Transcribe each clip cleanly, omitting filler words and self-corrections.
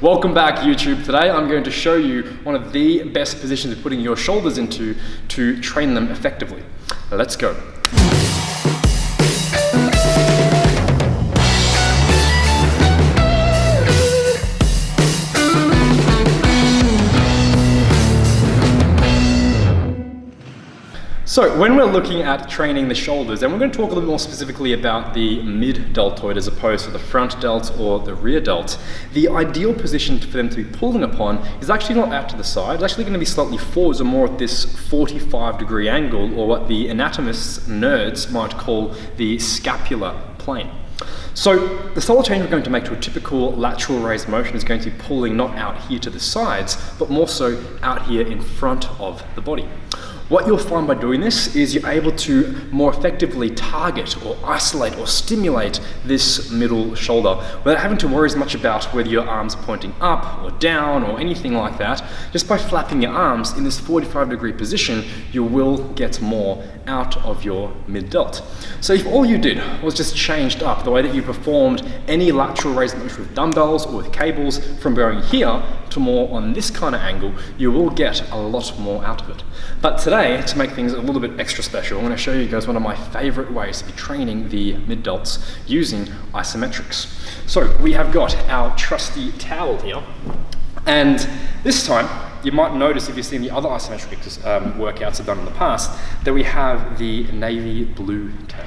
Welcome back YouTube. Today I'm going to show you one of the best positions of putting your shoulders into to train them effectively. Let's go. So when we're looking at training the shoulders, and we're going to talk a little more specifically about the mid-deltoid as opposed to the front delt or the rear delt, the ideal position for them to be pulling upon is actually not out to the side. It's actually going to be slightly forwards or more at this 45-degree angle, or what the anatomists, nerds, might call the scapular plane. So the subtle change we're going to make to a typical lateral raise motion is going to be pulling not out here to the sides, but more so out here in front of the body. What you'll find by doing this is you're able to more effectively target or isolate or stimulate this middle shoulder without having to worry as much about whether your arms are pointing up or down or anything like that. Just by flapping your arms in this 45-degree position, you will get more out of your mid-delt. So if all you did was just changed up the way that you performed any lateral raise motion with dumbbells or with cables from going here to more on this kind of angle, you will get a lot more out of it. But today, to make things a little bit extra special, I'm going to show you guys one of my favorite ways to be training the mid-delts using isometrics. So we have got our trusty towel here, and this time you might notice, if you've seen the other isometric workouts I've done in the past, that we have the navy blue towel,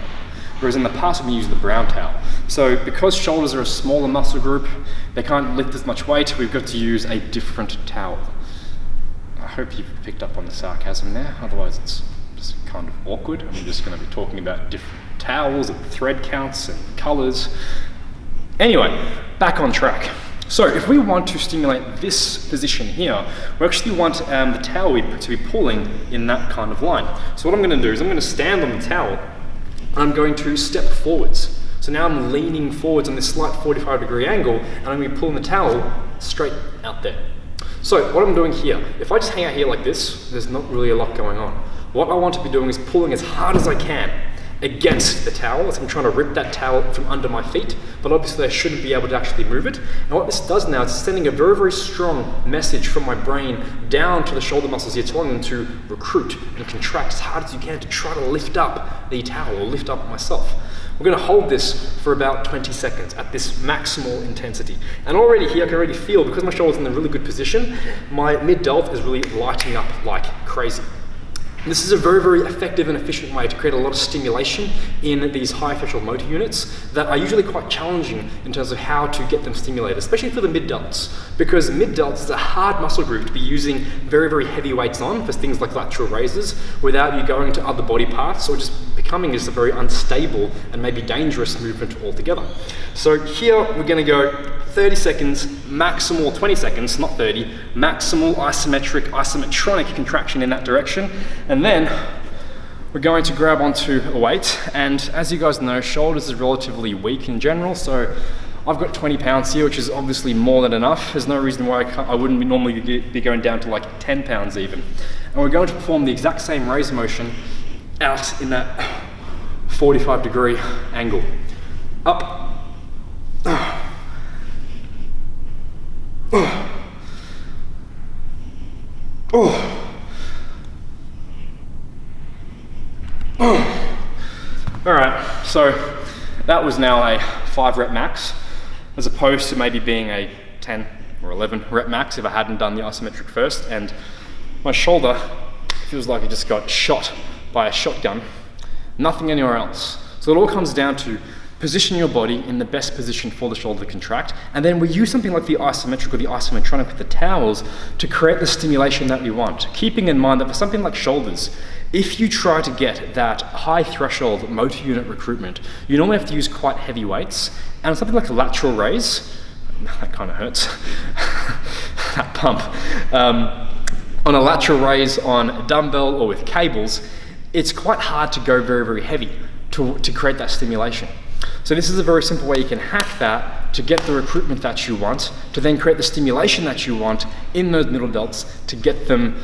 whereas in the past we used the brown towel. So because shoulders are a smaller muscle group, they can't lift as much weight, we've got to use a different towel. I hope you've picked up on the sarcasm there, otherwise it's just kind of awkward. I'm just going to be talking about different towels and thread counts and colours. Anyway, back on track. So if we want to stimulate this position here, we actually want the towel to be pulling in that kind of line. So what I'm going to do is I'm going to stand on the towel and I'm going to step forwards. So now I'm leaning forwards on this slight 45-degree angle and I'm going to be pulling the towel straight out there. So what I'm doing here, if I just hang out here like this, there's not really a lot going on. What I want to be doing is pulling as hard as I can against the towel, as I'm trying to rip that towel from under my feet, but obviously I shouldn't be able to actually move it. And what this does now is sending a very, very strong message from my brain down to the shoulder muscles here, telling them to recruit and contract as hard as you can to try to lift up the towel or lift up myself. We're going to hold this for about 20 seconds at this maximal intensity. And already here I can already feel, because my shoulder's in a really good position, my mid-delt is really lighting up like crazy. This is a very, very effective and efficient way to create a lot of stimulation in these high threshold motor units that are usually quite challenging in terms of how to get them stimulated, especially for the mid-delts, because mid-delts is a hard muscle group to be using very, very heavy weights on for things like lateral raises without you going to other body parts or just becoming just a very unstable and maybe dangerous movement altogether. So here we're going to go 30 seconds, maximal 20 seconds, not 30, maximal isometronic contraction in that direction. And then we're going to grab onto a weight. And as you guys know, shoulders is relatively weak in general. So I've got 20 pounds here, which is obviously more than enough. There's no reason why I wouldn't normally be going down to like 10 pounds even. And we're going to perform the exact same raise motion out in that 45-degree angle. Up. Alright, so that was now a 5 rep max, as opposed to maybe being a 10 or 11 rep max if I hadn't done the isometric first, and my shoulder feels like it just got shot by a shotgun, nothing anywhere else. So it all comes down to position your body in the best position for the shoulder to contract, and then we use something like the isometric or the isometronic with the towels to create the stimulation that we want, keeping in mind that for something like shoulders, if you try to get that high threshold motor unit recruitment, you normally have to use quite heavy weights, and something like a lateral raise, that kind of hurts, that pump, on a lateral raise on a dumbbell or with cables, it's quite hard to go very, very heavy to create that stimulation. So this is a very simple way you can hack that to get the recruitment that you want, to then create the stimulation that you want in those middle delts to get them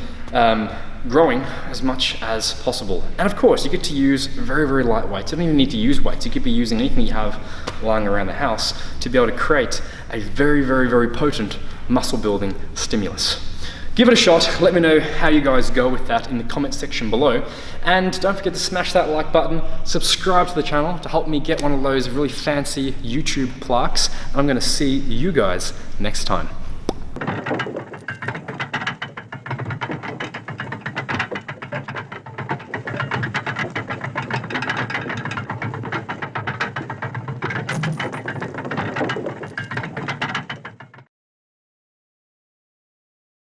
growing as much as possible. And of course, you get to use very, very light weights. You don't even need to use weights. You could be using anything you have lying around the house to be able to create a very, very, very potent muscle building stimulus. Give it a shot, let me know how you guys go with that in the comment section below. And don't forget to smash that like button, subscribe to the channel to help me get one of those really fancy YouTube plaques. And I'm gonna see you guys next time.